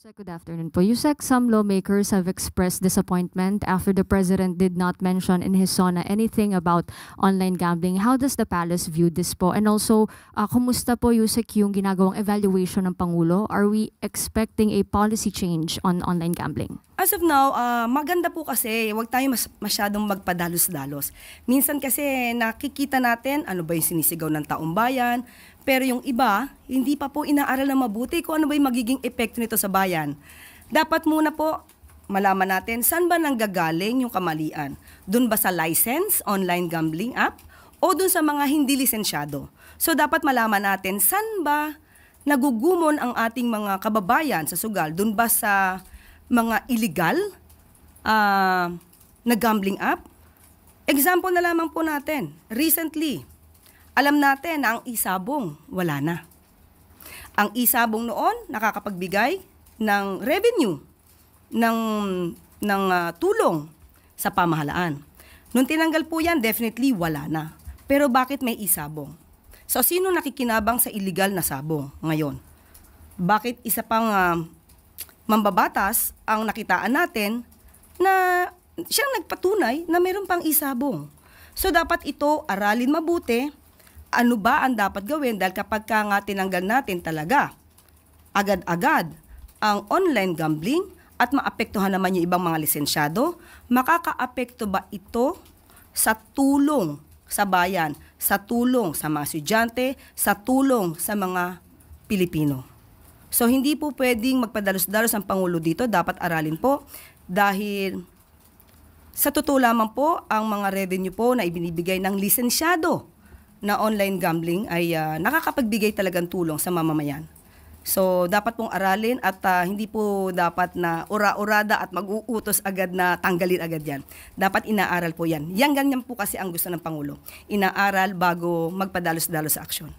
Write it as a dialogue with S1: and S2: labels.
S1: Yusek, good afternoon po. Yusek, some lawmakers have expressed disappointment after the president did not mention in his SONA anything about online gambling. How does the palace view this po? And also, kumusta po, Yusek, yung ginagawang evaluation ng Pangulo? Are we expecting a policy change on online gambling?
S2: As of now, maganda po kasi huwag tayo masyadong magpadalos-dalos. Minsan kasi nakikita natin ano ba yung sinisigaw ng taong bayan, pero yung iba, hindi pa po inaaral na mabuti kung ano ba yung magiging epekto nito sa bayan. Dapat muna po malaman natin saan ba nanggagaling yung kamalian. Doon ba sa license, online gambling app, o doon sa mga hindi lisensyado. So dapat malaman natin saan ba nagugumon ang ating mga kababayan sa sugal. Doon ba sa mga illegal na gambling app? Example na lamang po natin. Recently, alam natin na ang isabong wala na. Ang isabong noon nakakapagbigay ng revenue, ng tulong sa pamahalaan. Nung tinanggal po yan, definitely wala na. Pero bakit may isabong? So sino nakikinabang sa illegal na sabong ngayon? Bakit isa pang mambabatas ang nakitaan natin na siyang nagpatunay na mayroon pang isabong? So dapat ito aralin mabuti. Ano ba ang dapat gawin? Dahil kapag ka nga tinanggal natin talaga, agad-agad ang online gambling at maapektuhan naman yung ibang mga lisensyado, makakaapekto ba ito sa tulong sa bayan, sa tulong sa mga estudyante, sa tulong sa mga Pilipino? So hindi po pwedeng magpadalos-dalos ang Pangulo dito, dapat aralin po dahil sa totoo lamang po ang mga revenue po na ibinibigay ng lisensyado na online gambling ay nakakapagbigay talagang tulong sa mamamayan. So dapat pong aralin at hindi po dapat na ura-urada at mag-uutos agad na tanggalin agad yan. Dapat inaaral po yan. Yan ganyan po kasi ang gusto ng Pangulo. Inaaral bago magpadalos-dalos sa aksyon.